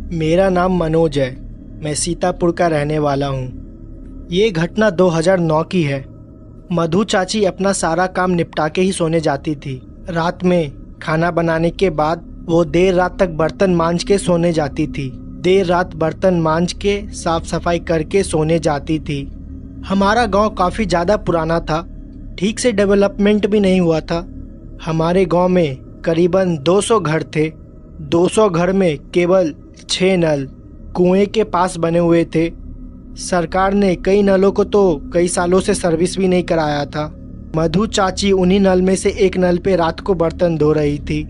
मेरा नाम मनोज है। मैं सीतापुर का रहने वाला हूँ। ये घटना 2009 की है। मधु चाची अपना सारा काम निपटा के ही सोने जाती थी। रात में खाना बनाने के बाद वो देर रात तक बर्तन मांज के सोने जाती थी। देर रात बर्तन मांज के साफ सफाई करके सोने जाती थी। हमारा गांव काफ़ी ज़्यादा पुराना था, ठीक से डेवलपमेंट भी नहीं हुआ था। हमारे गांव में करीबन 200 घर थे। 200 घर में केवल 6 नल कुएं के पास बने हुए थे। सरकार ने कई नलों को तो कई सालों से सर्विस भी नहीं कराया था। मधु चाची उन्हीं नल में से एक नल पे रात को बर्तन धो रही थी।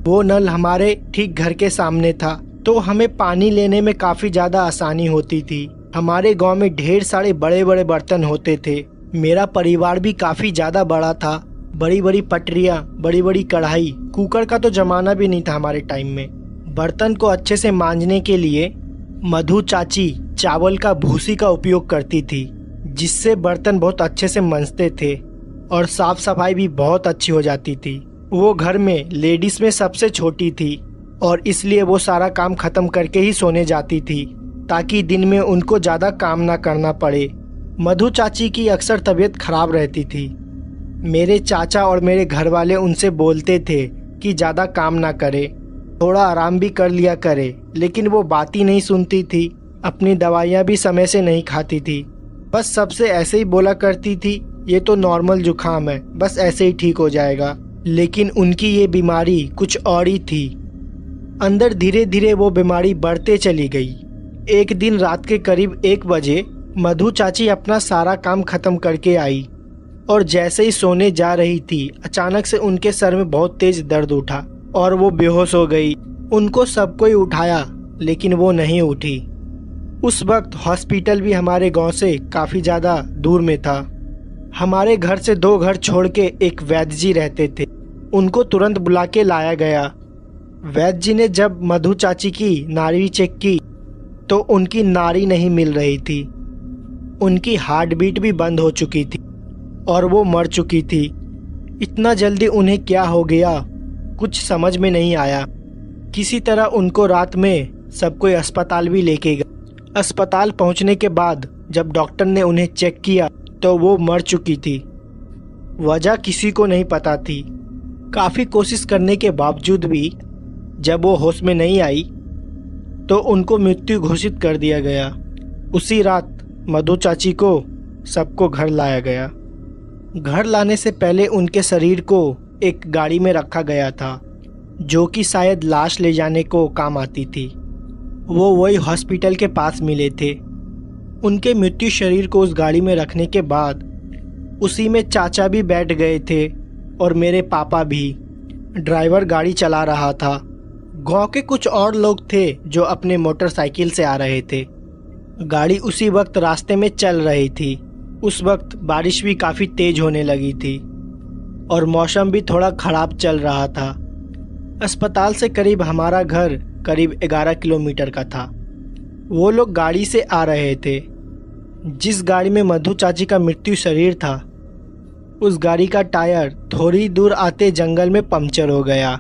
वो नल हमारे ठीक घर के सामने था, तो हमें पानी लेने में काफ़ी ज़्यादा आसानी होती थी। हमारे गांव में ढेर सारे बड़े बड़े बर्तन होते थे। मेरा परिवार भी काफ़ी ज़्यादा बड़ा था। बड़ी बड़ी पटरियाँ, बड़ी बड़ी कढ़ाई, कुकर का तो ज़माना भी नहीं था हमारे टाइम में। बर्तन को अच्छे से मांजने के लिए मधु चाची चावल का भूसी का उपयोग करती थी, जिससे बर्तन बहुत अच्छे से मंजते थे और साफ सफाई भी बहुत अच्छी हो जाती थी। वो घर में लेडीज़ में सबसे छोटी थी और इसलिए वो सारा काम ख़त्म करके ही सोने जाती थी, ताकि दिन में उनको ज़्यादा काम ना करना पड़े। मधु चाची की अक्सर तबीयत खराब रहती थी। मेरे चाचा और मेरे घर वाले उनसे बोलते थे कि ज़्यादा काम ना करे, थोड़ा आराम भी कर लिया करे, लेकिन वो बात ही नहीं सुनती थी। अपनी दवाइयाँ भी समय से नहीं खाती थी। बस सबसे ऐसे ही बोला करती थी, ये तो नॉर्मल जुकाम है, बस ऐसे ही ठीक हो जाएगा। लेकिन उनकी ये बीमारी कुछ और ही थी। अंदर धीरे धीरे वो बीमारी बढ़ते चली गई। एक दिन रात के करीब 1 बजे मधु चाची अपना सारा काम खत्म करके आई और जैसे ही सोने जा रही थी, अचानक से उनके सर में बहुत तेज दर्द उठा और वो बेहोश हो गई। उनको सब कोई उठाया, लेकिन वो नहीं उठी। उस वक्त हॉस्पिटल भी हमारे गांव से काफ़ी ज़्यादा दूर में था। हमारे घर से 2 घर छोड़ के एक वैद्य जी रहते थे। उनको तुरंत बुला के लाया गया। वैद्य जी ने जब मधु चाची की नाड़ी चेक की तो उनकी नाड़ी नहीं मिल रही थी। उनकी हार्ट बीट भी बंद हो चुकी थी और वो मर चुकी थी। इतना जल्दी उन्हें क्या हो गया, कुछ समझ में नहीं आया। किसी तरह उनको रात में सब कोई अस्पताल भी लेके गया। अस्पताल पहुंचने के बाद जब डॉक्टर ने उन्हें चेक किया तो वो मर चुकी थी। वजह किसी को नहीं पता थी। काफ़ी कोशिश करने के बावजूद भी जब वो होश में नहीं आई तो उनको मृत्यु घोषित कर दिया गया। उसी रात मधु चाची को सबको घर लाया गया। घर लाने से पहले उनके शरीर को एक गाड़ी में रखा गया था, जो कि शायद लाश ले जाने को काम आती थी। वो वही हॉस्पिटल के पास मिले थे। उनके मृत्यु शरीर को उस गाड़ी में रखने के बाद उसी में चाचा भी बैठ गए थे और मेरे पापा भी। ड्राइवर गाड़ी चला रहा था। गांव के कुछ और लोग थे जो अपने मोटरसाइकिल से आ रहे थे। गाड़ी उसी वक्त रास्ते में चल रही थी। उस वक्त बारिश भी काफ़ी तेज होने लगी थी और मौसम भी थोड़ा ख़राब चल रहा था। अस्पताल से करीब हमारा घर करीब 11 किलोमीटर का था। वो लोग गाड़ी से आ रहे थे। जिस गाड़ी में मधु चाची का मृत्यु शरीर था, उस गाड़ी का टायर थोड़ी दूर आते जंगल में पंक्चर हो गया।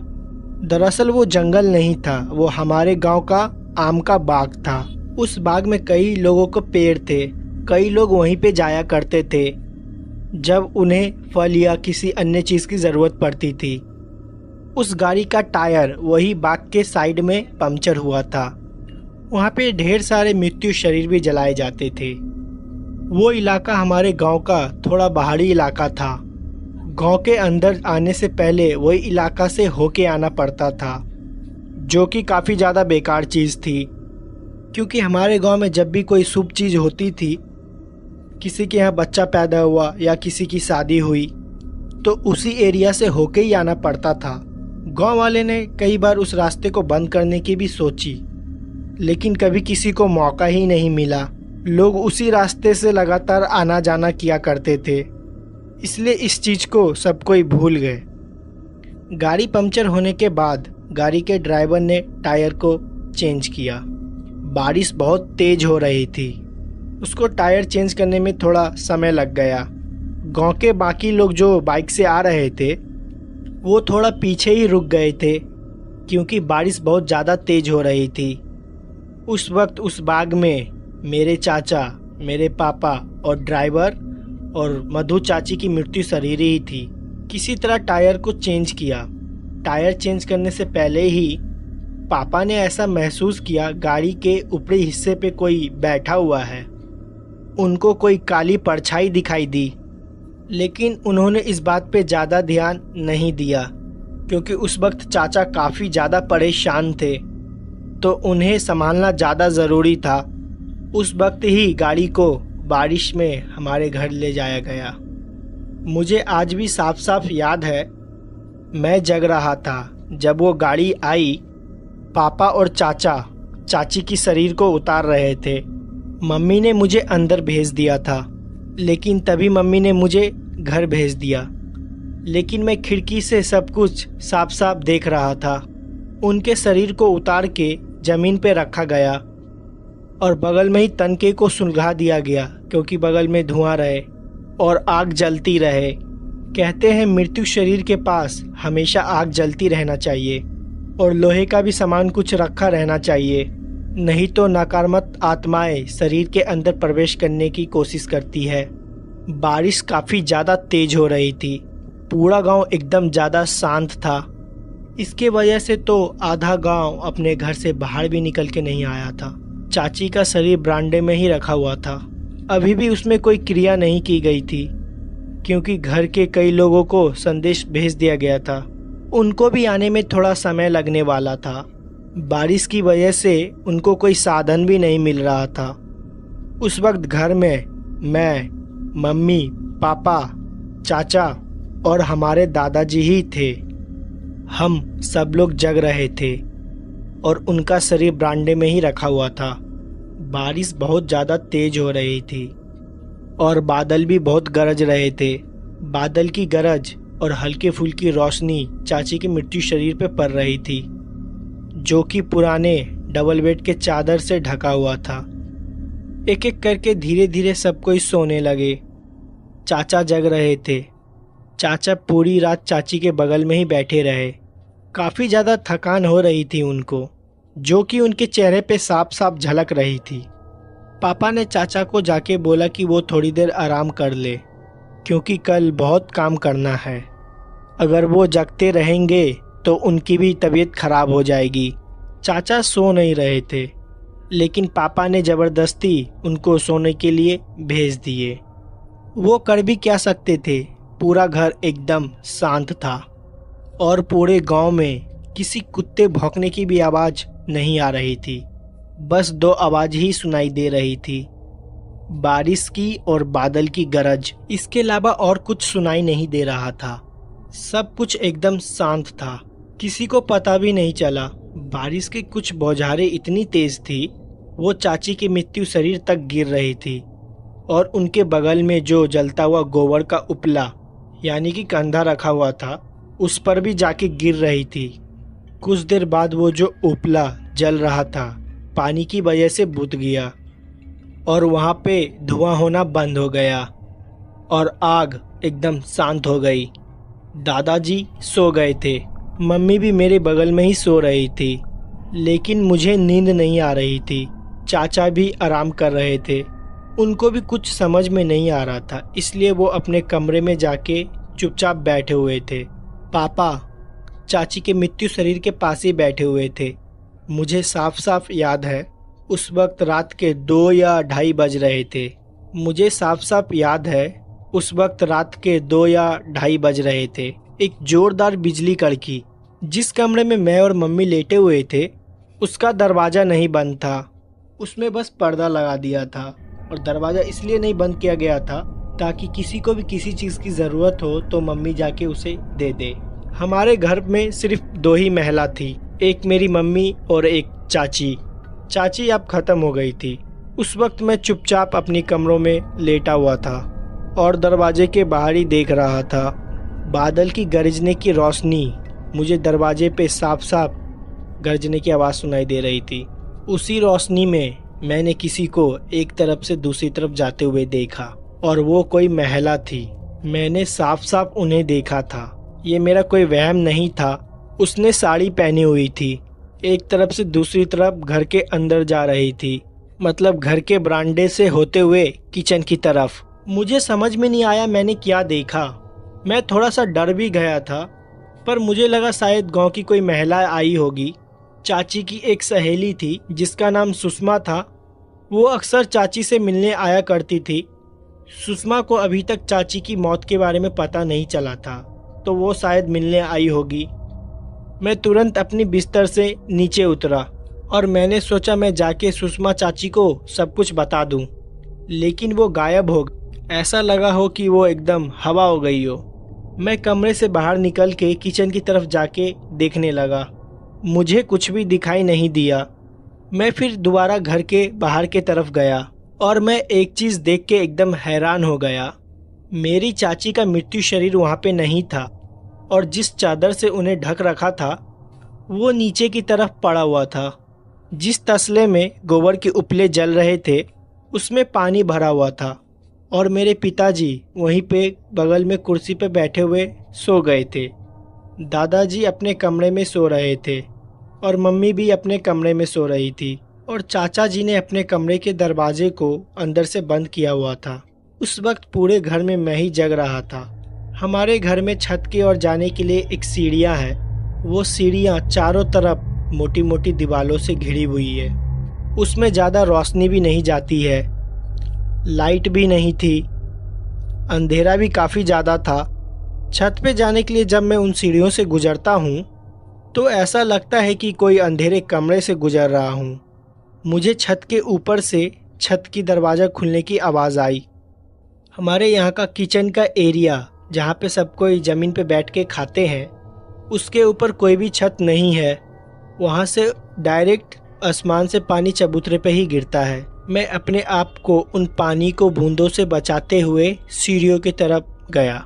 दरअसल वो जंगल नहीं था, वो हमारे गांव का आम का बाग था। उस बाग में कई लोगों को पेड़ थे। कई लोग वहीं पे जाया करते थे जब उन्हें फल या किसी अन्य चीज़ की ज़रूरत पड़ती थी। उस गाड़ी का टायर वही बाग के साइड में पंक्चर हुआ था। वहाँ पे ढेर सारे मृत्यु शरीर भी जलाए जाते थे। वो इलाका हमारे गांव का थोड़ा पहाड़ी इलाका था। गांव के अंदर आने से पहले वही इलाका से होके आना पड़ता था, जो कि काफ़ी ज़्यादा बेकार चीज़ थी। क्योंकि हमारे गांव में जब भी कोई शुभ चीज़ होती थी, किसी के यहाँ बच्चा पैदा हुआ या किसी की शादी हुई, तो उसी एरिया से होके ही आना पड़ता था। गांव वाले ने कई बार उस रास्ते को बंद करने की भी सोची, लेकिन कभी किसी को मौका ही नहीं मिला। लोग उसी रास्ते से लगातार आना जाना किया करते थे, इसलिए इस चीज़ को सब कोई भूल गए। गाड़ी पंक्चर होने के बाद गाड़ी के ड्राइवर ने टायर को चेंज किया। बारिश बहुत तेज हो रही थी। उसको टायर चेंज करने में थोड़ा समय लग गया। गांव के बाकी लोग जो बाइक से आ रहे थे, वो थोड़ा पीछे ही रुक गए थे, क्योंकि बारिश बहुत ज़्यादा तेज हो रही थी। उस वक्त उस बाग में मेरे चाचा, मेरे पापा और ड्राइवर और मधु चाची की मृत्यु शरीर ही थी। किसी तरह टायर को चेंज किया। टायर चेंज करने से पहले ही पापा ने ऐसा महसूस किया गाड़ी के ऊपरी हिस्से पे कोई बैठा हुआ है। उनको कोई काली परछाई दिखाई दी, लेकिन उन्होंने इस बात पे ज़्यादा ध्यान नहीं दिया क्योंकि उस वक्त चाचा काफ़ी ज़्यादा परेशान थे, तो उन्हें संभालना ज़्यादा ज़रूरी था। उस वक्त ही गाड़ी को बारिश में हमारे घर ले जाया गया। मुझे आज भी साफ साफ याद है, मैं जग रहा था जब वो गाड़ी आई। पापा और चाचा चाची की शरीर को उतार रहे थे। मम्मी ने मुझे अंदर भेज दिया था, लेकिन तभी मम्मी ने मुझे घर भेज दिया। लेकिन मैं खिड़की से सब कुछ साफ साफ देख रहा था। उनके शरीर को उतार के ज़मीन पे रखा गया और बगल में ही तनके को सुलगा दिया गया क्योंकि बगल में धुआं रहे और आग जलती रहे। कहते हैं मृत्यु शरीर के पास हमेशा आग जलती रहना चाहिए और लोहे का भी सामान कुछ रखा रहना चाहिए, नहीं तो नकारात्मक आत्माएं शरीर के अंदर प्रवेश करने की कोशिश करती है। बारिश काफ़ी ज़्यादा तेज हो रही थी। पूरा गांव एकदम ज़्यादा शांत था। इसके वजह से तो आधा गांव अपने घर से बाहर भी निकल के नहीं आया था। चाची का शरीर बरामदे में ही रखा हुआ था। अभी भी उसमें कोई क्रिया नहीं की गई थी क्योंकि घर के कई लोगों को संदेश भेज दिया गया था। उनको भी आने में थोड़ा समय लगने वाला था। बारिश की वजह से उनको कोई साधन भी नहीं मिल रहा था। उस वक्त घर में मैं, मम्मी, पापा, चाचा और हमारे दादाजी ही थे। हम सब लोग जग रहे थे और उनका शरीर बरामदे में ही रखा हुआ था। बारिश बहुत ज़्यादा तेज हो रही थी और बादल भी बहुत गरज रहे थे। बादल की गरज और हल्के फुल्की रोशनी चाची की मृत्यु शरीर पर पड़ रही थी, जो कि पुराने डबल बेड के चादर से ढका हुआ था। एक एक करके धीरे धीरे सब कोई सोने लगे। चाचा जग रहे थे। चाचा पूरी रात चाची के बगल में ही बैठे रहे। काफ़ी ज़्यादा थकान हो रही थी उनको, जो कि उनके चेहरे पे साफ साफ झलक रही थी। पापा ने चाचा को जाके बोला कि वो थोड़ी देर आराम कर ले क्योंकि कल बहुत काम करना है। अगर वो जगते रहेंगे तो उनकी भी तबीयत खराब हो जाएगी। चाचा सो नहीं रहे थे, लेकिन पापा ने ज़बरदस्ती उनको सोने के लिए भेज दिए। वो कर भी क्या सकते थे, पूरा घर एकदम शांत था और पूरे गांव में किसी कुत्ते भौंकने की भी आवाज़ नहीं आ रही थी। बस दो आवाज़ ही सुनाई दे रही थी, बारिश की और बादल की गरज। इसके अलावा और कुछ सुनाई नहीं दे रहा था। सब कुछ एकदम शांत था। किसी को पता भी नहीं चला। बारिश की कुछ बौछारें इतनी तेज थी, वो चाची की मृत्यु शरीर तक गिर रही थी और उनके बगल में जो जलता हुआ गोबर का उपला यानी कि कंधा रखा हुआ था, उस पर भी जाके गिर रही थी। कुछ देर बाद वो जो उपला जल रहा था पानी की वजह से बुझ गया और वहाँ पे धुआं होना बंद हो गया और आग एकदम शांत हो गई। दादाजी सो गए थे। मम्मी भी मेरे बगल में ही सो रही थी, लेकिन मुझे नींद नहीं आ रही थी। चाचा भी आराम कर रहे थे। उनको भी कुछ समझ में नहीं आ रहा था, इसलिए वो अपने कमरे में जाके चुपचाप बैठे हुए थे। पापा चाची के मृत्यु शरीर के पास ही बैठे हुए थे। मुझे साफ साफ याद है, उस वक्त रात के 2 या 2:30 बज रहे थे। मुझे साफ साफ याद है, उस वक्त रात के 2 या 2:30 बज रहे थे। एक जोरदार बिजली कड़की। जिस कमरे में मैं और मम्मी लेटे हुए थे, उसका दरवाज़ा नहीं बंद था। उसमें बस पर्दा लगा दिया था और दरवाज़ा इसलिए नहीं बंद किया गया था ताकि किसी को भी किसी चीज़ की ज़रूरत हो तो मम्मी जाके उसे दे दे। हमारे घर में सिर्फ 2 ही महिला थी, एक मेरी मम्मी और एक चाची। चाची अब ख़त्म हो गई थी। उस वक्त मैं चुपचाप अपनी कमरों में लेटा हुआ था और दरवाजे के बाहर ही देख रहा था। बादल की गरजने की रोशनी, मुझे दरवाजे पे साफ साफ गरजने की आवाज़ सुनाई दे रही थी। उसी रोशनी में मैंने किसी को एक तरफ से दूसरी तरफ जाते हुए देखा और वो कोई महिला थी। मैंने साफ साफ उन्हें देखा था। ये मेरा कोई वहम नहीं था। उसने साड़ी पहनी हुई थी। एक तरफ से दूसरी तरफ घर के अंदर जा रही थी, मतलब घर के बरामदे से होते हुए किचन की तरफ। मुझे समझ में नहीं आया मैंने क्या देखा। मैं थोड़ा सा डर भी गया था, पर मुझे लगा शायद गांव की कोई महिला आई होगी। चाची की एक सहेली थी जिसका नाम सुषमा था। वो अक्सर चाची से मिलने आया करती थी। सुषमा को अभी तक चाची की मौत के बारे में पता नहीं चला था, तो वो शायद मिलने आई होगी। मैं तुरंत अपनी बिस्तर से नीचे उतरा और मैंने सोचा मैं जाके सुषमा चाची को सब कुछ बता दूं, लेकिन वो गायब हो गई। ऐसा लगा हो कि वो एकदम हवा हो गई हो। मैं कमरे से बाहर निकल के किचन की तरफ जाके देखने लगा। मुझे कुछ भी दिखाई नहीं दिया। मैं फिर दोबारा घर के बाहर के तरफ गया और मैं एक चीज़ देख के एकदम हैरान हो गया। मेरी चाची का मृत्यु शरीर वहाँ पे नहीं था और जिस चादर से उन्हें ढक रखा था वो नीचे की तरफ पड़ा हुआ था। जिस तसले में गोबर के उपले जल रहे थे उसमें पानी भरा हुआ था और मेरे पिताजी वहीं पे बगल में कुर्सी पे बैठे हुए सो गए थे। दादाजी अपने कमरे में सो रहे थे और मम्मी भी अपने कमरे में सो रही थी और चाचा जी ने अपने कमरे के दरवाजे को अंदर से बंद किया हुआ था। उस वक्त पूरे घर में मैं ही जग रहा था। हमारे घर में छत की ओर जाने के लिए एक सीढ़ियाँ हैं। वो सीढ़ियाँ चारों तरफ मोटी मोटी दीवारों से घिरी हुई है। उसमें ज़्यादा रोशनी भी नहीं जाती है, लाइट भी नहीं थी, अंधेरा भी काफ़ी ज़्यादा था। छत पे जाने के लिए जब मैं उन सीढ़ियों से गुजरता हूँ तो ऐसा लगता है कि कोई अंधेरे कमरे से गुजर रहा हूँ। मुझे छत के ऊपर से छत की दरवाज़ा खुलने की आवाज़ आई। हमारे यहाँ का किचन का एरिया जहाँ पे सब कोई ज़मीन पे बैठ के खाते हैं, उसके ऊपर कोई भी छत नहीं है। वहाँ से डायरेक्ट आसमान से पानी चबूतरे पे ही गिरता है। मैं अपने आप को उन पानी को बूंदों से बचाते हुए सीढ़ियों की तरफ गया।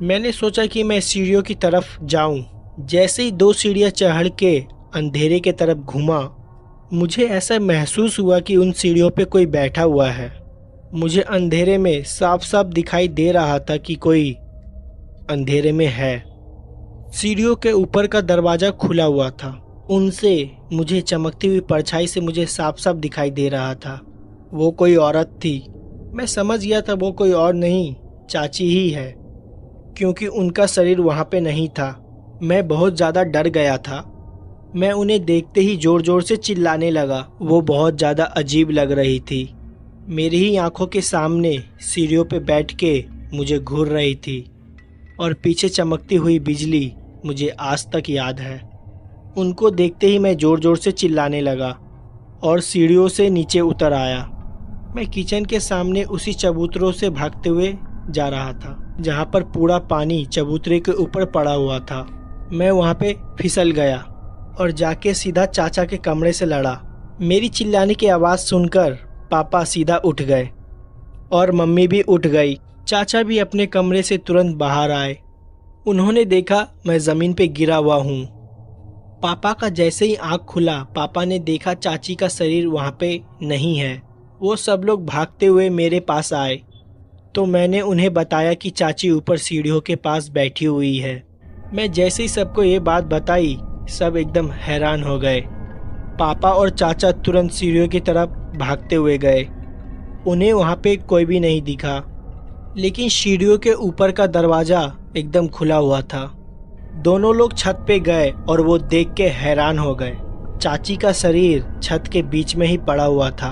मैंने सोचा कि मैं सीढ़ियों की तरफ जाऊं। जैसे ही 2 सीढ़ियाँ चढ़ के अंधेरे के तरफ घूमा, मुझे ऐसा महसूस हुआ कि उन सीढ़ियों पे कोई बैठा हुआ है। मुझे अंधेरे में साफ साफ दिखाई दे रहा था कि कोई अंधेरे में है। सीढ़ियों के ऊपर का दरवाज़ा खुला हुआ था। उनसे मुझे चमकती हुई परछाई से मुझे साफ साफ दिखाई दे रहा था वो कोई औरत थी। मैं समझ गया था वो कोई और नहीं, चाची ही है, क्योंकि उनका शरीर वहाँ पे नहीं था। मैं बहुत ज़्यादा डर गया था। मैं उन्हें देखते ही ज़ोर ज़ोर से चिल्लाने लगा। वो बहुत ज़्यादा अजीब लग रही थी। मेरी ही आंखों के सामने सीढ़ियों पे बैठ के मुझे घूर रही थी और पीछे चमकती हुई बिजली मुझे आज तक याद है। उनको देखते ही मैं ज़ोर ज़ोर से चिल्लाने लगा और सीढ़ियों से नीचे उतर आया। मैं किचन के सामने उसी चबूतरों से भागते हुए जा रहा था जहाँ पर पूरा पानी चबूतरे के ऊपर पड़ा हुआ था। मैं वहाँ पे फिसल गया और जाके सीधा चाचा के कमरे से लड़ा। मेरी चिल्लाने की आवाज़ सुनकर पापा सीधा उठ गए और मम्मी भी उठ गई। चाचा भी अपने कमरे से तुरंत बाहर आए। उन्होंने देखा मैं ज़मीन पे गिरा हुआ हूँ। पापा का जैसे ही आँख खुला, पापा ने देखा चाची का शरीर वहाँ पे नहीं है। वो सब लोग भागते हुए मेरे पास आए तो मैंने उन्हें बताया कि चाची ऊपर सीढ़ियों के पास बैठी हुई है। मैं जैसे ही सबको ये बात बताई, सब एकदम हैरान हो गए। पापा और चाचा तुरंत सीढ़ियों की तरफ भागते हुए गए। उन्हें वहाँ पे कोई भी नहीं दिखा, लेकिन सीढ़ियों के ऊपर का दरवाज़ा एकदम खुला हुआ था। दोनों लोग छत पे गए और वो देख के हैरान हो गए। चाची का शरीर छत के बीच में ही पड़ा हुआ था,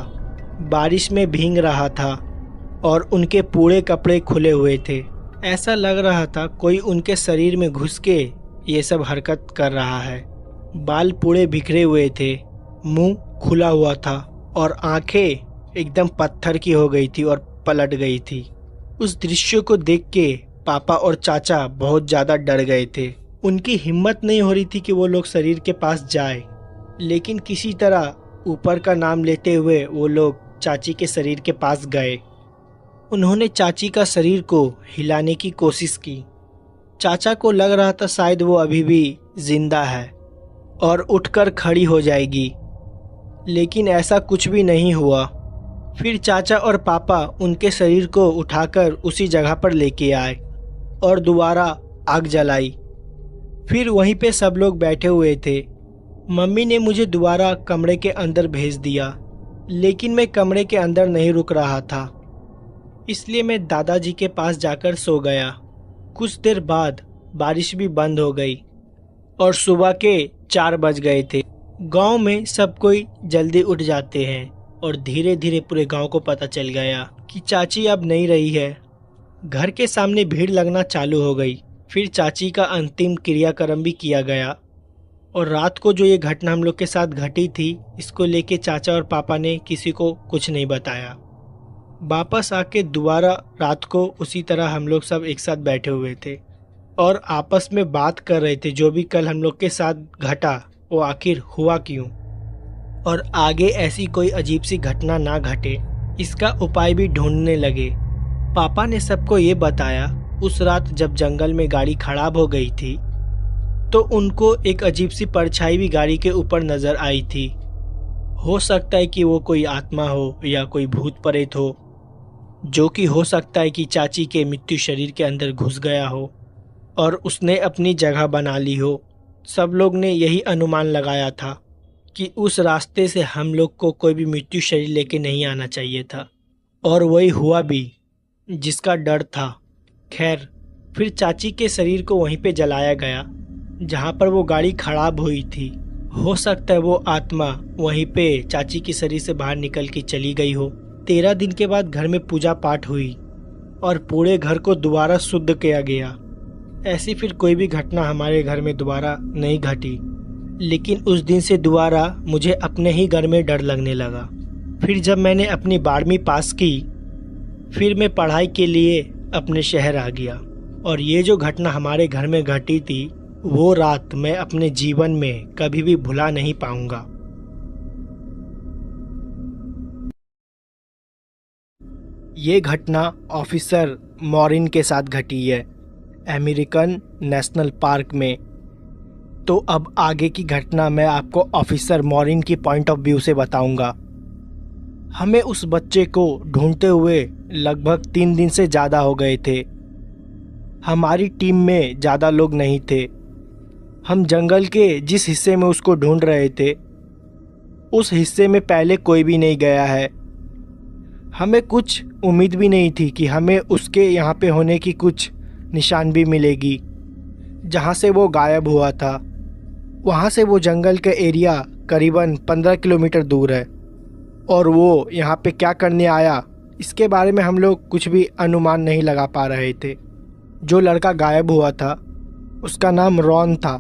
बारिश में भीग रहा था और उनके पूरे कपड़े खुले हुए थे। ऐसा लग रहा था कोई उनके शरीर में घुस के ये सब हरकत कर रहा है। बाल पूरे बिखरे हुए थे, मुंह खुला हुआ था और आंखें एकदम पत्थर की हो गई थी और पलट गई थी। उस दृश्य को देख के पापा और चाचा बहुत ज़्यादा डर गए थे। उनकी हिम्मत नहीं हो रही थी कि वो लोग शरीर के पास जाए, लेकिन किसी तरह ऊपर का नाम लेते हुए वो लोग चाची के शरीर के पास गए। उन्होंने चाची का शरीर को हिलाने की कोशिश की। चाचा को लग रहा था शायद वो अभी भी जिंदा है और उठकर खड़ी हो जाएगी, लेकिन ऐसा कुछ भी नहीं हुआ। फिर चाचा और पापा उनके शरीर को उठाकर उसी जगह पर लेके आए और दोबारा आग जलाई। फिर वहीं पे सब लोग बैठे हुए थे। मम्मी ने मुझे दोबारा कमरे के अंदर भेज दिया, लेकिन मैं कमरे के अंदर नहीं रुक रहा था, इसलिए मैं दादाजी के पास जाकर सो गया। कुछ देर बाद बारिश भी बंद हो गई और सुबह के 4 बज गए थे। गांव में सब कोई जल्दी उठ जाते हैं और धीरे धीरे पूरे गांव को पता चल गया कि चाची अब नहीं रही है। घर के सामने भीड़ लगना चालू हो गई। फिर चाची का अंतिम क्रियाक्रम भी किया गया और रात को जो ये घटना हम लोग के साथ घटी थी, इसको लेके चाचा और पापा ने किसी को कुछ नहीं बताया। वापस आके दोबारा रात को उसी तरह हम लोग सब एक साथ बैठे हुए थे और आपस में बात कर रहे थे जो भी कल हम लोग के साथ घटा वो आखिर हुआ क्यों, और आगे ऐसी कोई अजीब सी घटना ना घटे इसका उपाय भी ढूंढने लगे। पापा ने सबको ये बताया उस रात जब जंगल में गाड़ी खराब हो गई थी तो उनको एक अजीब सी परछाई भी गाड़ी के ऊपर नजर आई थी। हो सकता है कि वो कोई आत्मा हो या कोई भूत प्रेत हो, जो कि हो सकता है कि चाची के मृत्यु शरीर के अंदर घुस गया हो और उसने अपनी जगह बना ली हो। सब लोग ने यही अनुमान लगाया था कि उस रास्ते से हम लोग को कोई भी मृत्यु शरीर लेके नहीं आना चाहिए था, और वही हुआ भी जिसका डर था। खैर, फिर चाची के शरीर को वहीं पे जलाया गया जहाँ पर वो गाड़ी खराब हुई थी। हो सकता है वो आत्मा वहीं पे चाची के शरीर से बाहर निकल के चली गई हो। 13 दिन के बाद घर में पूजा पाठ हुई और पूरे घर को दोबारा शुद्ध किया गया। ऐसी फिर कोई भी घटना हमारे घर में दोबारा नहीं घटी, लेकिन उस दिन से दोबारा मुझे अपने ही घर में डर लगने लगा। फिर जब मैंने अपनी 12वीं पास की, फिर मैं पढ़ाई के लिए अपने शहर आ गया, और ये जो घटना हमारे घर में घटी थी वो रात मैं अपने जीवन में कभी भी भुला नहीं पाऊंगा। ये घटना ऑफिसर मॉरिन के साथ घटी है अमेरिकन नेशनल पार्क में। तो अब आगे की घटना मैं आपको ऑफिसर मॉरिन की पॉइंट ऑफ व्यू से बताऊंगा। हमें उस बच्चे को ढूंढते हुए लगभग 3 दिन से ज़्यादा हो गए थे। हमारी टीम में ज़्यादा लोग नहीं थे। हम जंगल के जिस हिस्से में उसको ढूंढ रहे थे उस हिस्से में पहले कोई भी नहीं गया है। हमें कुछ उम्मीद भी नहीं थी कि हमें उसके यहाँ पे होने की कुछ निशान भी मिलेगी। जहाँ से वो गायब हुआ था वहाँ से वो जंगल का एरिया करीबन 15 किलोमीटर दूर है, और वो यहाँ पे क्या करने आया इसके बारे में हम लोग कुछ भी अनुमान नहीं लगा पा रहे थे। जो लड़का गायब हुआ था उसका नाम रॉन था।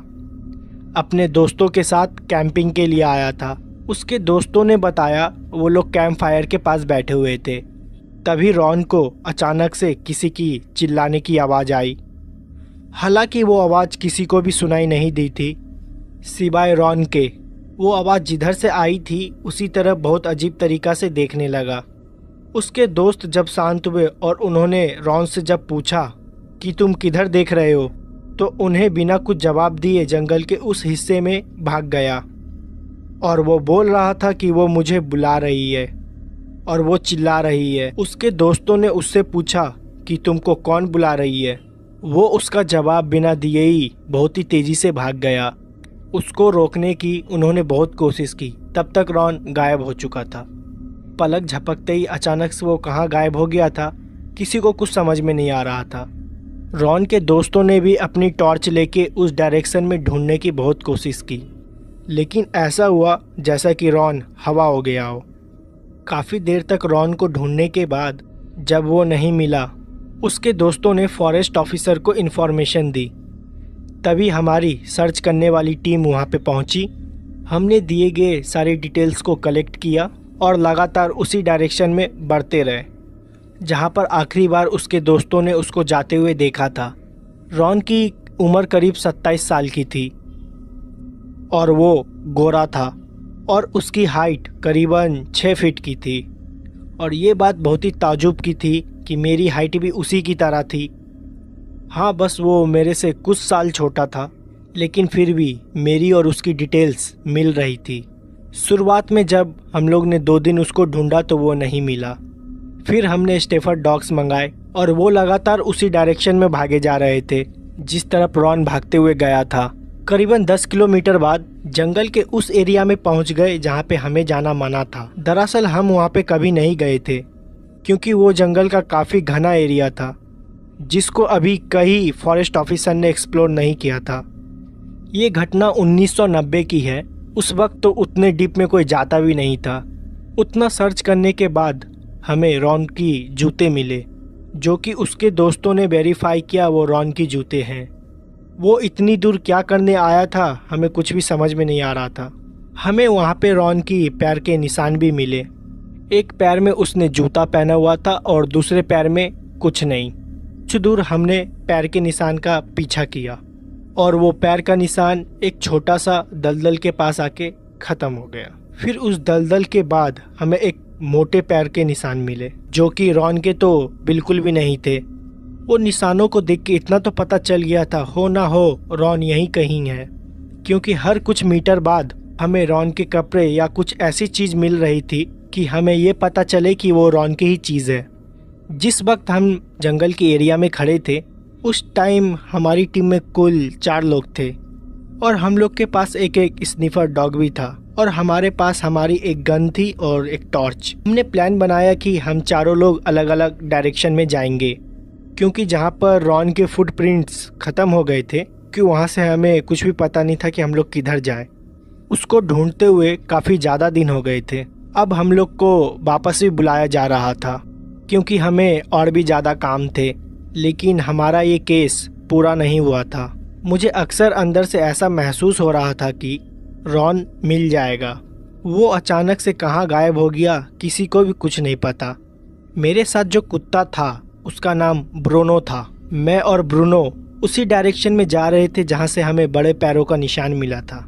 अपने दोस्तों के साथ कैंपिंग के लिए आया था। उसके दोस्तों ने बताया वो लोग कैंप फायर के पास बैठे हुए थे। तभी रॉन को अचानक से किसी की चिल्लाने की आवाज़ आई। हालांकि वो आवाज़ किसी को भी सुनाई नहीं दी थी सिवाय रॉन के। वो आवाज़ जिधर से आई थी उसी तरह बहुत अजीब तरीक़ा से देखने लगा। उसके दोस्त जब शांत हुए और उन्होंने रॉन से जब पूछा कि तुम किधर देख रहे हो, तो उन्हें बिना कुछ जवाब दिए जंगल के उस हिस्से में भाग गया, और वो बोल रहा था कि वो मुझे बुला रही है और वो चिल्ला रही है। उसके दोस्तों ने उससे पूछा कि तुमको कौन बुला रही है। वो उसका जवाब बिना दिए ही बहुत ही तेज़ी से भाग गया। उसको रोकने की उन्होंने बहुत कोशिश की, तब तक रॉन गायब हो चुका था। पलक झपकते ही अचानक से वो कहाँ गायब हो गया था किसी को कुछ समझ में नहीं आ रहा था। रॉन के दोस्तों ने भी अपनी टॉर्च लेके उस डायरेक्शन में ढूंढने की बहुत कोशिश की, लेकिन ऐसा हुआ जैसा कि रॉन हवा हो गया हो। काफ़ी देर तक रॉन को ढूंढने के बाद जब वो नहीं मिला, उसके दोस्तों ने फॉरेस्ट ऑफिसर को इन्फॉर्मेशन दी। तभी हमारी सर्च करने वाली टीम वहाँ पे पहुँची। हमने दिए गए सारे डिटेल्स को कलेक्ट किया और लगातार उसी डायरेक्शन में बढ़ते रहे जहाँ पर आखिरी बार उसके दोस्तों ने उसको जाते हुए देखा था। रॉन की उम्र करीब 27 साल की थी और वो गोरा था और उसकी हाइट करीबन 6 फीट की थी। और ये बात बहुत ही ताजुब की थी कि मेरी हाइट भी उसी की तरह थी। हाँ, बस वो मेरे से कुछ साल छोटा था, लेकिन फिर भी मेरी और उसकी डिटेल्स मिल रही थी। शुरुआत में जब हम लोग ने 2 दिन उसको ढूंढा तो वो नहीं मिला। फिर हमने स्टेफर्ड डॉग्स मंगाए और वो लगातार उसी डायरेक्शन में भागे जा रहे थे जिस तरफ रॉन भागते हुए गया था। करीबन 10 किलोमीटर बाद जंगल के उस एरिया में पहुंच गए जहां पे हमें जाना मना था। दरअसल हम वहां पे कभी नहीं गए थे क्योंकि वो जंगल का काफ़ी घना एरिया था जिसको अभी कई फॉरेस्ट ऑफिसर ने एक्सप्लोर नहीं किया था। ये घटना 1990 की है। उस वक्त तो उतने डीप में कोई जाता भी नहीं था। उतना सर्च करने के बाद हमें रॉन की जूते मिले जो कि उसके दोस्तों ने वेरीफाई किया वो रॉन की जूते हैं। वो इतनी दूर क्या करने आया था हमें कुछ भी समझ में नहीं आ रहा था। हमें वहाँ पे रॉन की पैर के निशान भी मिले। एक पैर में उसने जूता पहना हुआ था और दूसरे पैर में कुछ नहीं। कुछ दूर हमने पैर के निशान का पीछा किया और वो पैर का निशान एक छोटा सा दलदल के पास आके ख़त्म हो गया। फिर उस दलदल के बाद हमें एक मोटे पैर के निशान मिले जो कि रॉन के तो बिल्कुल भी नहीं थे। वो निशानों को देख के इतना तो पता चल गया था हो ना हो रॉन यहीं कहीं है, क्योंकि हर कुछ मीटर बाद हमें रॉन के कपड़े या कुछ ऐसी चीज़ मिल रही थी कि हमें ये पता चले कि वो रॉन की ही चीज़ है। जिस वक्त हम जंगल के एरिया में खड़े थे उस टाइम हमारी टीम में कुल 4 लोग थे और हम लोग के पास एक स्निफर डॉग भी था और हमारे पास हमारी एक गन थी और एक टॉर्च। हमने प्लान बनाया कि हम चारों लोग अलग अलग डायरेक्शन में जाएंगे क्योंकि जहाँ पर रॉन के फुटप्रिंट्स ख़त्म हो गए थे कि वहाँ से हमें कुछ भी पता नहीं था कि हम लोग किधर जाएं। उसको ढूंढते हुए काफ़ी ज़्यादा दिन हो गए थे। अब हम लोग को वापस भी बुलाया जा रहा था क्योंकि हमें और भी ज़्यादा काम थे, लेकिन हमारा ये केस पूरा नहीं हुआ था। मुझे अक्सर अंदर से ऐसा महसूस हो रहा था कि रॉन मिल जाएगा। वो अचानक से कहाँ गायब हो गया किसी को भी कुछ नहीं पता। मेरे साथ जो कुत्ता था उसका नाम ब्रूनो था। मैं और ब्रूनो उसी डायरेक्शन में जा रहे थे जहाँ से हमें बड़े पैरों का निशान मिला था।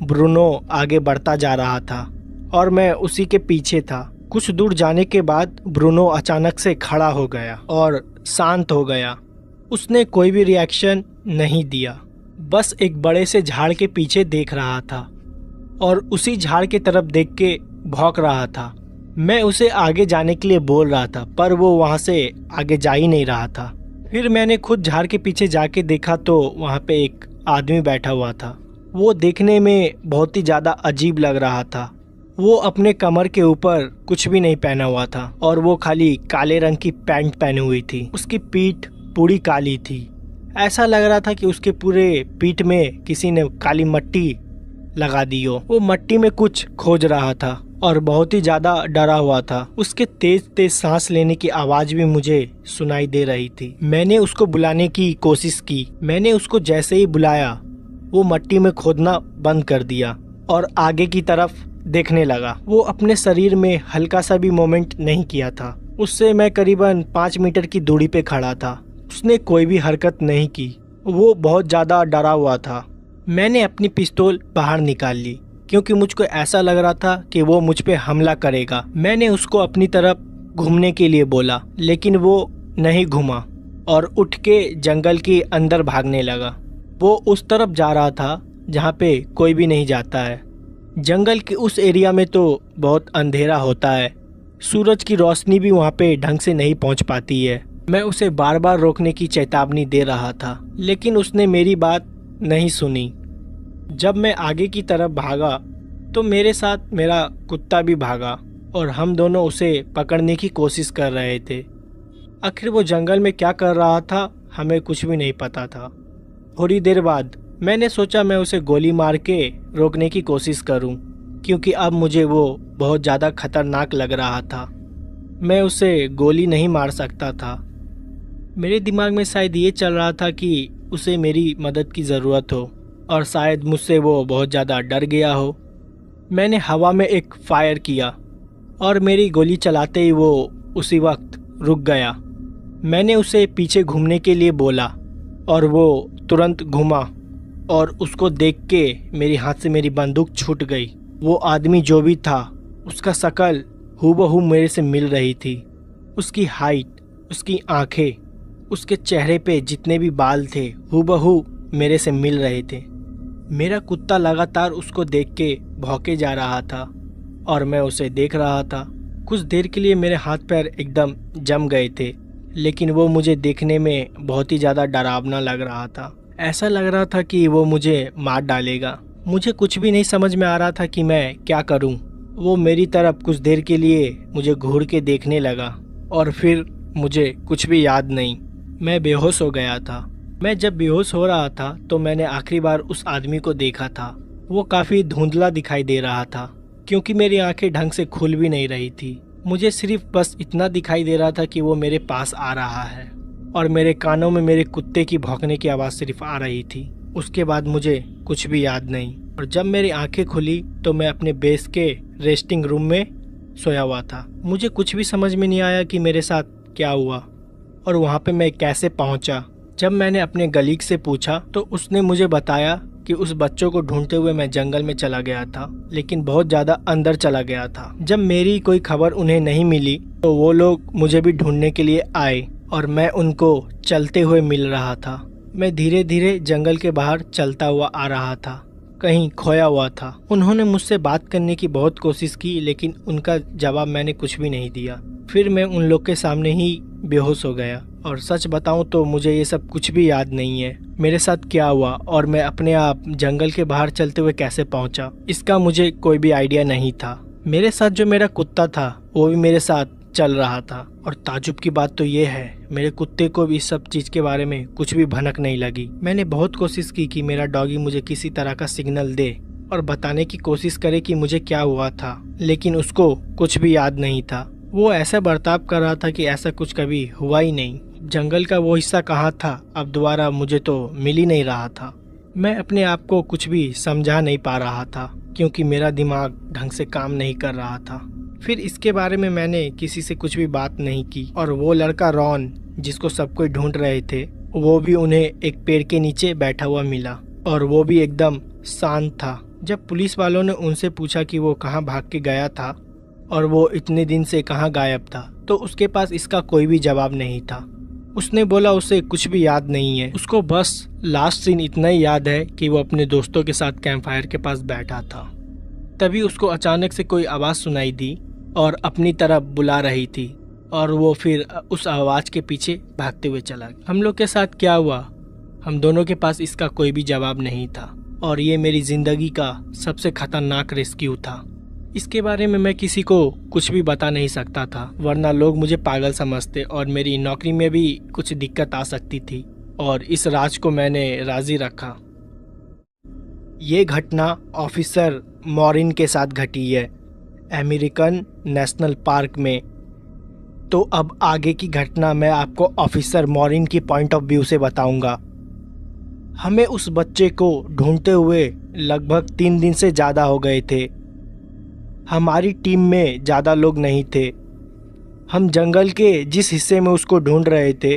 ब्रूनो आगे बढ़ता जा रहा था और मैं उसी के पीछे था। कुछ दूर जाने के बाद ब्रूनो अचानक से खड़ा हो गया और शांत हो गया। उसने कोई भी रिएक्शन नहीं दिया, बस एक बड़े से झाड़ के पीछे देख रहा था और उसी झाड़ की तरफ देख के भौंक रहा था। मैं उसे आगे जाने के लिए बोल रहा था पर वो वहाँ से आगे जा ही नहीं रहा था। फिर मैंने खुद झाड़ के पीछे जाके देखा तो वहाँ पे एक आदमी बैठा हुआ था। वो देखने में बहुत ही ज़्यादा अजीब लग रहा था। वो अपने कमर के ऊपर कुछ भी नहीं पहना हुआ था और वो खाली काले रंग की पैंट पहनी हुई थी। उसकी पीठ पूरी काली थी। ऐसा लग रहा था कि उसके पूरे पीठ में किसी ने काली मट्टी लगा दी हो। वो मट्टी में कुछ खोज रहा था और बहुत ही ज़्यादा डरा हुआ था। उसके तेज तेज सांस लेने की आवाज़ भी मुझे सुनाई दे रही थी। मैंने उसको बुलाने की कोशिश की। मैंने उसको जैसे ही बुलाया वो मट्टी में खोदना बंद कर दिया और आगे की तरफ देखने लगा। वो अपने शरीर में हल्का सा भी मूवमेंट नहीं किया था। उससे मैं करीबन 5 मीटर की दूरी पे खड़ा था। उसने कोई भी हरकत नहीं की। वो बहुत ज़्यादा डरा हुआ था। मैंने अपनी पिस्तौल बाहर निकाल ली क्योंकि मुझको ऐसा लग रहा था कि वो मुझ पे हमला करेगा। मैंने उसको अपनी तरफ घूमने के लिए बोला लेकिन वो नहीं घूमा और उठ के जंगल के अंदर भागने लगा। वो उस तरफ जा रहा था जहाँ पे कोई भी नहीं जाता है। जंगल के उस एरिया में तो बहुत अंधेरा होता है। सूरज की रोशनी भी वहाँ पे ढंग से नहीं पहुँच पाती है। मैं उसे बार बार रोकने की चेतावनी दे रहा था लेकिन उसने मेरी बात नहीं सुनी। जब मैं आगे की तरफ भागा तो मेरे साथ मेरा कुत्ता भी भागा और हम दोनों उसे पकड़ने की कोशिश कर रहे थे। आखिर वो जंगल में क्या कर रहा था हमें कुछ भी नहीं पता था। थोड़ी देर बाद मैंने सोचा मैं उसे गोली मार के रोकने की कोशिश करूं क्योंकि अब मुझे वो बहुत ज़्यादा खतरनाक लग रहा था। मैं उसे गोली नहीं मार सकता था। मेरे दिमाग में शायद ये चल रहा था कि उसे मेरी मदद की ज़रूरत हो और शायद मुझसे वो बहुत ज़्यादा डर गया हो। मैंने हवा में एक फायर किया और मेरी गोली चलाते ही वो उसी वक्त रुक गया। मैंने उसे पीछे घूमने के लिए बोला और वो तुरंत घूमा और उसको देख के मेरी हाथ से मेरी बंदूक छूट गई। वो आदमी जो भी था उसका शक्ल हूबहू मेरे से मिल रही थी। उसकी हाइट, उसकी आंखें, उसके चेहरे पे जितने भी बाल थे हूबहू मेरे से मिल रहे थे। मेरा कुत्ता लगातार उसको देख के भौंके जा रहा था और मैं उसे देख रहा था। कुछ देर के लिए मेरे हाथ पैर एकदम जम गए थे लेकिन वो मुझे देखने में बहुत ही ज़्यादा डरावना लग रहा था। ऐसा लग रहा था कि वो मुझे मार डालेगा। मुझे कुछ भी नहीं समझ में आ रहा था कि मैं क्या करूं। वो मेरी तरफ कुछ देर के लिए मुझे घूर के देखने लगा और फिर मुझे कुछ भी याद नहीं। मैं बेहोश हो गया था। मैं जब बेहोश हो रहा था तो मैंने आखिरी बार उस आदमी को देखा था। वो काफ़ी धुंधला दिखाई दे रहा था क्योंकि मेरी आंखें ढंग से खुल भी नहीं रही थी। मुझे सिर्फ बस इतना दिखाई दे रहा था कि वो मेरे पास आ रहा है और मेरे कानों में मेरे कुत्ते की भौंकने की आवाज़ सिर्फ आ रही थी। उसके बाद मुझे कुछ भी याद नहीं। और जब मेरी आंखें खुली तो मैं अपने बेस के रेस्टिंग रूम में सोया हुआ था। मुझे कुछ भी समझ में नहीं आया कि मेरे साथ क्या हुआ और वहाँ पे मैं कैसे पहुँचा। जब मैंने अपने कलीग से पूछा तो उसने मुझे बताया कि उस बच्चों को ढूंढते हुए मैं जंगल में चला गया था, लेकिन बहुत ज़्यादा अंदर चला गया था। जब मेरी कोई खबर उन्हें नहीं मिली तो वो लोग मुझे भी ढूंढने के लिए आए और मैं उनको चलते हुए मिल रहा था। मैं धीरे धीरे जंगल के बाहर चलता हुआ आ रहा था, कहीं खोया हुआ था। उन्होंने मुझसे बात करने की बहुत कोशिश की लेकिन उनका जवाब मैंने कुछ भी नहीं दिया। फिर मैं उन लोग के सामने ही बेहोश हो गया और सच बताऊं तो मुझे ये सब कुछ भी याद नहीं है। मेरे साथ क्या हुआ और मैं अपने आप जंगल के बाहर चलते हुए कैसे पहुंचा, इसका मुझे कोई भी आइडिया नहीं था। मेरे साथ जो मेरा कुत्ता था वो भी मेरे साथ चल रहा था और ताजुब की बात तो ये है मेरे कुत्ते को भी इस सब चीज़ के बारे में कुछ भी भनक नहीं लगी। मैंने बहुत कोशिश की कि मेरा डॉगी मुझे किसी तरह का सिग्नल दे और बताने की कोशिश करे कि मुझे क्या हुआ था, लेकिन उसको कुछ भी याद नहीं था। वो ऐसा बर्ताव कर रहा था कि ऐसा कुछ कभी हुआ ही नहीं। जंगल का वो हिस्सा कहाँ था अब दोबारा मुझे तो मिल ही नहीं रहा था। मैं अपने आप को कुछ भी समझा नहीं पा रहा था क्योंकि मेरा दिमाग ढंग से काम नहीं कर रहा था। फिर इसके बारे में मैंने किसी से कुछ भी बात नहीं की और वो लड़का रॉन जिसको सब कोई ढूंढ रहे थे वो भी उन्हें एक पेड़ के नीचे बैठा हुआ मिला और वो भी एकदम शांत था। जब पुलिस वालों ने उनसे पूछा कि वो कहाँ भाग के गया था और वो इतने दिन से कहाँ गायब था तो उसके पास इसका कोई भी जवाब नहीं था। उसने बोला उसे कुछ भी याद नहीं है, उसको बस लास्ट सीन इतना ही याद है कि वो अपने दोस्तों के साथ कैंप फायर के पास बैठा था। तभी उसको अचानक से कोई आवाज़ सुनाई दी और अपनी तरफ बुला रही थी और वो फिर उस आवाज़ के पीछे भागते हुए चला गया। हम लोग के साथ क्या हुआ, हम दोनों के पास इसका कोई भी जवाब नहीं था और ये मेरी ज़िंदगी का सबसे खतरनाक रेस्क्यू था। इसके बारे में मैं किसी को कुछ भी बता नहीं सकता था वरना लोग मुझे पागल समझते और मेरी नौकरी में भी कुछ दिक्कत आ सकती थी और इस राज को मैंने राजी रखा। ये घटना ऑफिसर मॉरिन के साथ घटी है अमेरिकन नेशनल पार्क में। तो अब आगे की घटना मैं आपको ऑफिसर मॉरिन की पॉइंट ऑफ व्यू से बताऊंगा। हमें उस बच्चे को ढूंढते हुए लगभग 3 दिन से ज़्यादा हो गए थे। हमारी टीम में ज़्यादा लोग नहीं थे। हम जंगल के जिस हिस्से में उसको ढूंढ रहे थे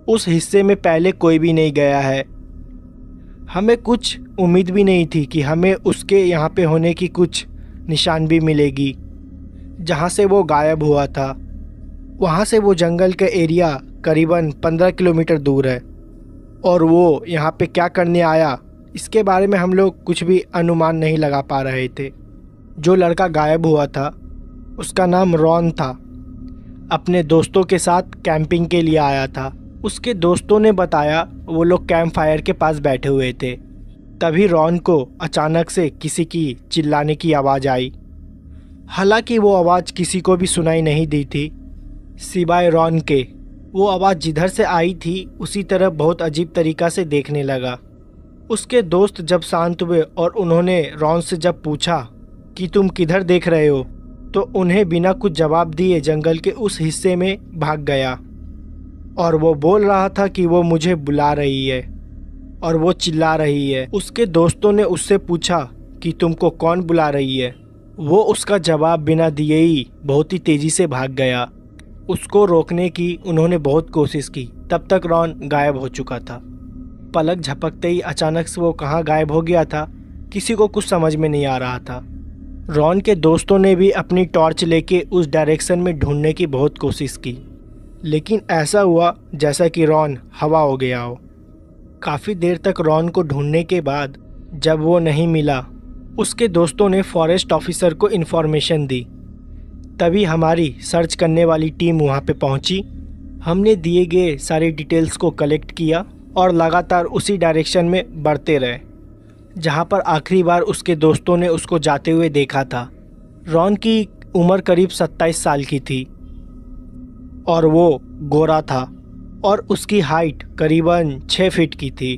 उस हिस्से में पहले कोई भी नहीं गया है। हमें कुछ उम्मीद भी नहीं थी कि हमें उसके यहाँ पे होने की कुछ निशान भी मिलेगी। जहाँ से वो गायब हुआ था वहाँ से वो जंगल का एरिया करीबन 15 किलोमीटर दूर है और वो यहाँ पे क्या करने आया इसके बारे में हम लोग कुछ भी अनुमान नहीं लगा पा रहे थे। जो लड़का गायब हुआ था उसका नाम रॉन था। अपने दोस्तों के साथ कैंपिंग के लिए आया था। उसके दोस्तों ने बताया वो लोग कैंप फायर के पास बैठे हुए थे। तभी रॉन को अचानक से किसी की चिल्लाने की आवाज़ आई। हालांकि वो आवाज़ किसी को भी सुनाई नहीं दी थी सिवाय रॉन के। वो आवाज़ जिधर से आई थी उसी तरफ बहुत अजीब तरीक़ा से देखने लगा। उसके दोस्त जब शांत हुए और उन्होंने रॉन से जब पूछा कि तुम किधर देख रहे हो तो उन्हें बिना कुछ जवाब दिए जंगल के उस हिस्से में भाग गया और वो बोल रहा था कि वो मुझे बुला रही है और वो चिल्ला रही है। उसके दोस्तों ने उससे पूछा कि तुमको कौन बुला रही है। वो उसका जवाब बिना दिए ही बहुत ही तेज़ी से भाग गया। उसको रोकने की उन्होंने बहुत कोशिश की। तब तक रॉन गायब हो चुका था। पलक झपकते ही अचानक से वो कहाँ गायब हो गया था किसी को कुछ समझ में नहीं आ रहा था। रॉन के दोस्तों ने भी अपनी टॉर्च लेके उस डायरेक्शन में ढूंढने की बहुत कोशिश की, लेकिन ऐसा हुआ जैसा कि रॉन हवा हो गया हो। काफ़ी देर तक रॉन को ढूंढने के बाद जब वो नहीं मिला उसके दोस्तों ने फॉरेस्ट ऑफिसर को इन्फॉर्मेशन दी। तभी हमारी सर्च करने वाली टीम वहाँ पे पहुँची। हमने दिए गए सारी डिटेल्स को कलेक्ट किया और लगातार उसी डायरेक्शन में बढ़ते रहे जहाँ पर आखिरी बार उसके दोस्तों ने उसको जाते हुए देखा था। रॉन की उम्र करीब 27 साल की थी और वो गोरा था और उसकी हाइट करीबन 6 फीट की थी।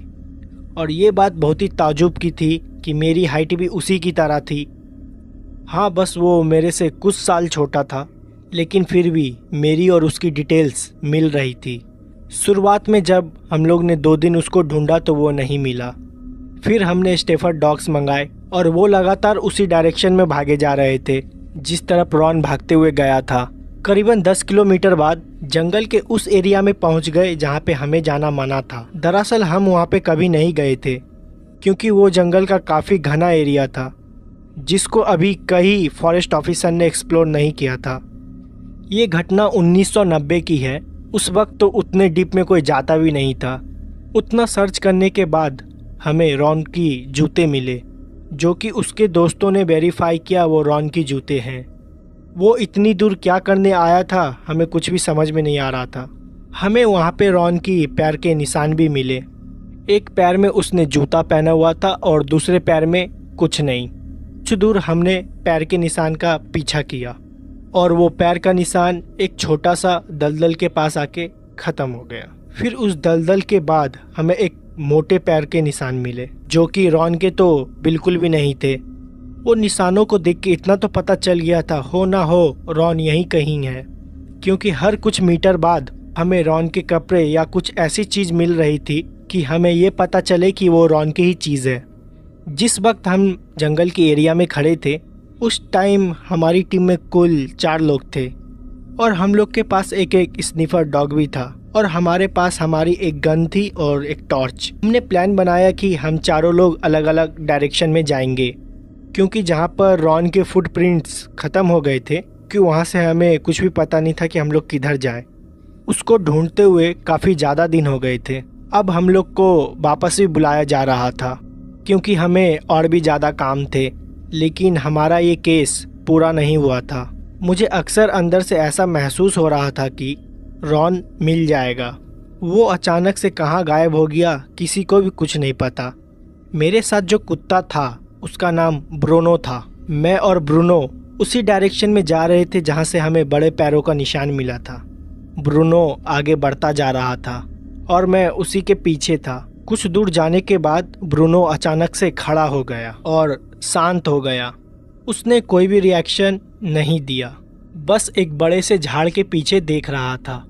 और ये बात बहुत ही ताजुब की थी कि मेरी हाइट भी उसी की तरह थी। हाँ, बस वो मेरे से कुछ साल छोटा था, लेकिन फिर भी मेरी और उसकी डिटेल्स मिल रही थी। शुरुआत में जब हम लोग ने 2 दिन उसको ढूंढा तो वो नहीं मिला। फिर हमने स्टेफर्ड डॉग्स मंगाए और वो लगातार उसी डायरेक्शन में भागे जा रहे थे जिस तरफ रॉन भागते हुए गया था। करीबन 10 किलोमीटर बाद जंगल के उस एरिया में पहुंच गए जहां पे हमें जाना मना था। दरअसल हम वहां पे कभी नहीं गए थे क्योंकि वो जंगल का काफ़ी घना एरिया था जिसको अभी कई फॉरेस्ट ऑफिसर ने एक्सप्लोर नहीं किया था। ये घटना 1990 की है। उस वक्त तो उतने डीप में कोई जाता भी नहीं था। उतना सर्च करने के बाद हमें रॉन की जूते मिले जो कि उसके दोस्तों ने वेरीफाई किया वो रॉन की जूते हैं। वो इतनी दूर क्या करने आया था हमें कुछ भी समझ में नहीं आ रहा था। हमें वहाँ पे रॉन की पैर के निशान भी मिले। एक पैर में उसने जूता पहना हुआ था और दूसरे पैर में कुछ नहीं। कुछ दूर हमने पैर के निशान का पीछा किया और वो पैर का निशान एक छोटा सा दलदल के पास आके ख़त्म हो गया। फिर उस दलदल के बाद हमें एक मोटे पैर के निशान मिले जो कि रॉन के तो बिल्कुल भी नहीं थे। वो निशानों को देख के इतना तो पता चल गया था हो ना हो रॉन यहीं कहीं है, क्योंकि हर कुछ मीटर बाद हमें रॉन के कपड़े या कुछ ऐसी चीज़ मिल रही थी कि हमें ये पता चले कि वो रॉन की ही चीज़ है। जिस वक्त हम जंगल के एरिया में खड़े थे उस टाइम हमारी टीम में कुल 4 लोग थे और हम लोग के पास एक स्निफर डॉग भी था और हमारे पास हमारी एक गन थी और एक टॉर्च। हमने प्लान बनाया कि हम चारों लोग अलग अलग डायरेक्शन में जाएंगे क्योंकि जहाँ पर रॉन के फुटप्रिंट्स ख़त्म हो गए थे कि वहाँ से हमें कुछ भी पता नहीं था कि हम लोग किधर जाएं। उसको ढूंढते हुए काफ़ी ज़्यादा दिन हो गए थे। अब हम लोग को वापस भी बुलाया जा रहा था क्योंकि हमें और भी ज़्यादा काम थे, लेकिन हमारा ये केस पूरा नहीं हुआ था। मुझे अक्सर अंदर से ऐसा महसूस हो रहा था कि रॉन मिल जाएगा। वो अचानक से कहाँ गायब हो गया किसी को भी कुछ नहीं पता। मेरे साथ जो कुत्ता था उसका नाम ब्रूनो था। मैं और ब्रूनो उसी डायरेक्शन में जा रहे थे जहाँ से हमें बड़े पैरों का निशान मिला था। ब्रूनो आगे बढ़ता जा रहा था और मैं उसी के पीछे था। कुछ दूर जाने के बाद ब्रूनो अचानक से खड़ा हो गया और शांत हो गया। उसने कोई भी रिएक्शन नहीं दिया, बस एक बड़े से झाड़ के पीछे देख रहा था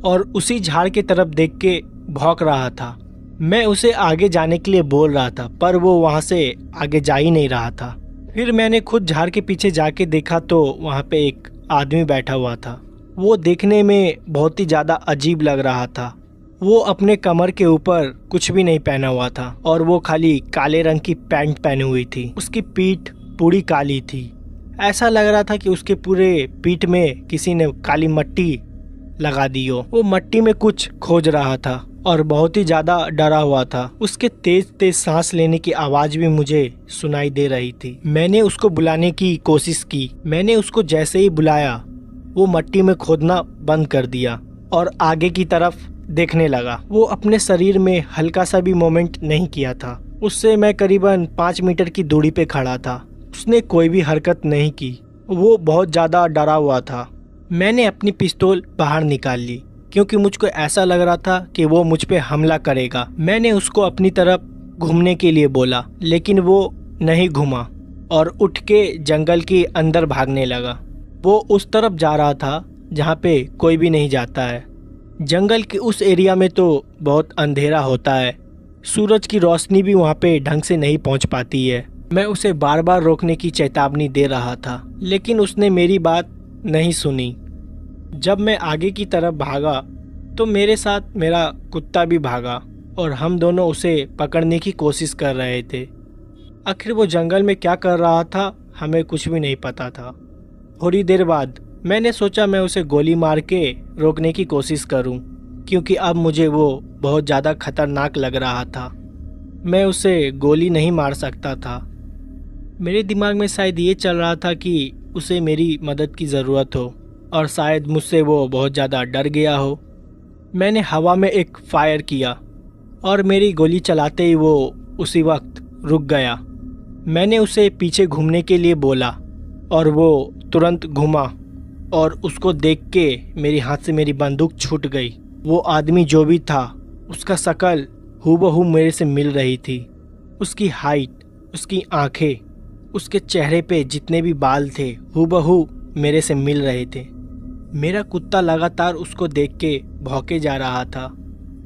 और उसी झाड़ की तरफ देख के भौंक रहा था। मैं उसे आगे जाने के लिए बोल रहा था पर वो वहाँ से आगे जा ही नहीं रहा था। फिर मैंने खुद झाड़ के पीछे जाके देखा तो वहाँ पे एक आदमी बैठा हुआ था। वो देखने में बहुत ही ज़्यादा अजीब लग रहा था। वो अपने कमर के ऊपर कुछ भी नहीं पहना हुआ था और वो खाली काले रंग की पैंट पहनी हुई थी। उसकी पीठ पूरी काली थी। ऐसा लग रहा था कि उसके पूरे पीठ में किसी ने काली मट्टी लगा दी हो। वो मट्टी में कुछ खोज रहा था और बहुत ही ज़्यादा डरा हुआ था। उसके तेज तेज सांस लेने की आवाज़ भी मुझे सुनाई दे रही थी। मैंने उसको बुलाने की कोशिश की। मैंने उसको जैसे ही बुलाया वो मट्टी में खोदना बंद कर दिया और आगे की तरफ देखने लगा। वो अपने शरीर में हल्का सा भी मूवमेंट नहीं किया था। उससे मैं करीबन 5 मीटर की दूरी पे खड़ा था। उसने कोई भी हरकत नहीं की। वो बहुत ज़्यादा डरा हुआ था। मैंने अपनी पिस्तौल बाहर निकाल ली क्योंकि मुझको ऐसा लग रहा था कि वो मुझ पे हमला करेगा। मैंने उसको अपनी तरफ घूमने के लिए बोला लेकिन वो नहीं घूमा और उठ के जंगल के अंदर भागने लगा। वो उस तरफ जा रहा था जहाँ पे कोई भी नहीं जाता है। जंगल के उस एरिया में तो बहुत अंधेरा होता है, सूरज की रोशनी भी वहाँ पे ढंग से नहीं पहुँच पाती है। मैं उसे बार बार रोकने की चेतावनी दे रहा था लेकिन उसने मेरी बात नहीं सुनी। जब मैं आगे की तरफ भागा तो मेरे साथ मेरा कुत्ता भी भागा और हम दोनों उसे पकड़ने की कोशिश कर रहे थे। आखिर वो जंगल में क्या कर रहा था हमें कुछ भी नहीं पता था। थोड़ी देर बाद मैंने सोचा मैं उसे गोली मार के रोकने की कोशिश करूं, क्योंकि अब मुझे वो बहुत ज़्यादा खतरनाक लग रहा था। मैं उसे गोली नहीं मार सकता था। मेरे दिमाग में शायद ये चल रहा था कि उसे मेरी मदद की ज़रूरत हो और शायद मुझसे वो बहुत ज़्यादा डर गया हो। मैंने हवा में एक फायर किया और मेरी गोली चलाते ही वो उसी वक्त रुक गया। मैंने उसे पीछे घूमने के लिए बोला और वो तुरंत घूमा और उसको देख के मेरे हाथ से मेरी बंदूक छूट गई। वो आदमी जो भी था उसका शक्ल हूबहू मेरे से मिल रही थी। उसकी हाइट, उसकी आंखें, उसके चेहरे पे जितने भी बाल थे हूबहू मेरे से मिल रहे थे। मेरा कुत्ता लगातार उसको देख के भौंके जा रहा था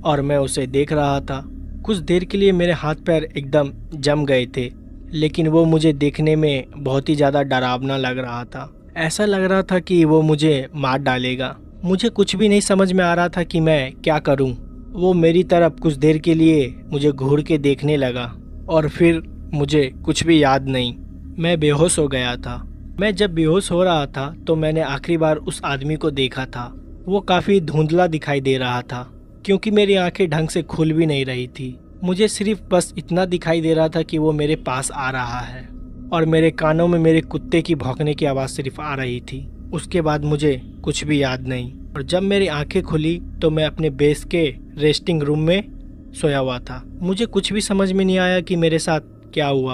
और मैं उसे देख रहा था। कुछ देर के लिए मेरे हाथ पैर एकदम जम गए थे, लेकिन वो मुझे देखने में बहुत ही ज़्यादा डरावना लग रहा था। ऐसा लग रहा था कि वो मुझे मार डालेगा। मुझे कुछ भी नहीं समझ में आ रहा था कि मैं क्या करूं। वो मेरी तरफ कुछ देर के लिए मुझे घूर के देखने लगा और फिर मुझे कुछ भी याद नहीं। मैं बेहोश हो गया था। मैं जब बेहोश हो रहा था तो मैंने आखिरी बार उस आदमी को देखा था। वो काफ़ी धुंधला दिखाई दे रहा था क्योंकि मेरी आंखें ढंग से खुल भी नहीं रही थी। मुझे सिर्फ बस इतना दिखाई दे रहा था कि वो मेरे पास आ रहा है और मेरे कानों में मेरे कुत्ते की भौंकने की आवाज़ सिर्फ आ रही थी। उसके बाद मुझे कुछ भी याद नहीं। और जब मेरी आंखें खुली तो मैं अपने बेस के रेस्टिंग रूम में सोया हुआ था। मुझे कुछ भी समझ में नहीं आया कि मेरे साथ क्या हुआ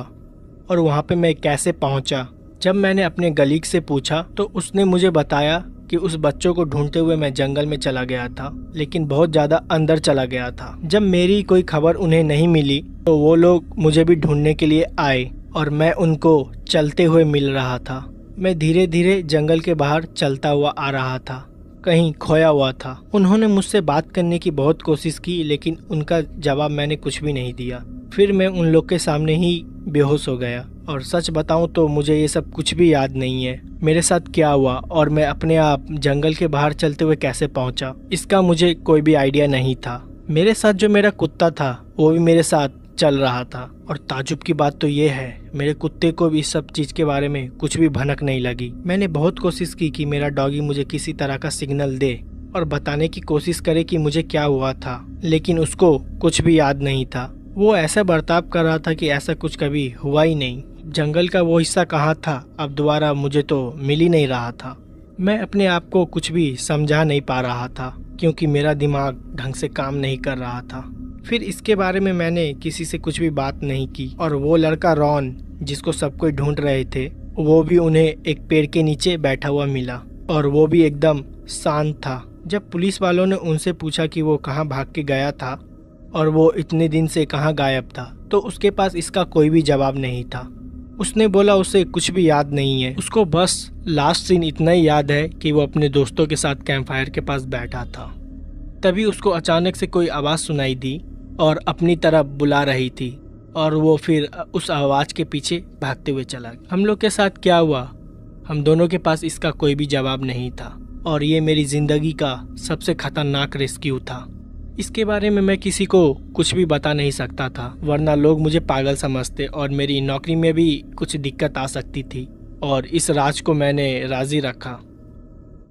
और वहाँ पे मैं कैसे पहुँचा। जब मैंने अपने गलीग से पूछा तो उसने मुझे बताया कि उस बच्चों को ढूंढते हुए मैं जंगल में चला गया था, लेकिन बहुत ज़्यादा अंदर चला गया था। जब मेरी कोई खबर उन्हें नहीं मिली तो वो लोग मुझे भी ढूंढने के लिए आए और मैं उनको चलते हुए मिल रहा था। मैं धीरे धीरे जंगल के बाहर चलता हुआ आ रहा था, कहीं खोया हुआ था। उन्होंने मुझसे बात करने की बहुत कोशिश की, लेकिन उनका जवाब मैंने कुछ भी नहीं दिया। फिर मैं उन लोग के सामने ही बेहोश हो गया और सच बताऊं तो मुझे ये सब कुछ भी याद नहीं है। मेरे साथ क्या हुआ और मैं अपने आप जंगल के बाहर चलते हुए कैसे पहुंचा, इसका मुझे कोई भी आइडिया नहीं था। मेरे साथ जो मेरा कुत्ता था वो भी मेरे साथ चल रहा था और ताजुब की बात तो ये है मेरे कुत्ते को भी इस सब चीज़ के बारे में कुछ भी भनक नहीं लगी। मैंने बहुत कोशिश की कि मेरा डॉगी मुझे किसी तरह का सिग्नल दे और बताने की कोशिश करे कि मुझे क्या हुआ था, लेकिन उसको कुछ भी याद नहीं था। वो ऐसा बर्ताव कर रहा था कि ऐसा कुछ कभी हुआ ही नहीं। जंगल का वो हिस्सा कहाँ था अब दोबारा मुझे तो मिल ही नहीं रहा था। मैं अपने आप को कुछ भी समझा नहीं पा रहा था क्योंकि मेरा दिमाग ढंग से काम नहीं कर रहा था। फिर इसके बारे में मैंने किसी से कुछ भी बात नहीं की और वो लड़का रॉन जिसको सब कोई ढूंढ रहे थे वो भी उन्हें एक पेड़ के नीचे बैठा हुआ मिला और वो भी एकदम शांत था। जब पुलिस वालों ने उनसे पूछा कि वो कहाँ भाग के गया था और वो इतने दिन से कहाँ गायब था तो उसके पास इसका कोई भी जवाब नहीं था। उसने बोला उसे कुछ भी याद नहीं है, उसको बस लास्ट सीन इतना ही याद है कि वो अपने दोस्तों के साथ कैंप फायर के पास बैठा था। तभी उसको अचानक से कोई आवाज़ सुनाई दी और अपनी तरफ बुला रही थी और वो फिर उस आवाज़ के पीछे भागते हुए चला गया। हम लोग के साथ क्या हुआ, हम दोनों के पास इसका कोई भी जवाब नहीं था और ये मेरी ज़िंदगी का सबसे खतरनाक रेस्क्यू था। इसके बारे में मैं किसी को कुछ भी बता नहीं सकता था, वरना लोग मुझे पागल समझते और मेरी नौकरी में भी कुछ दिक्कत आ सकती थी और इस राज को मैंने राजी रखा।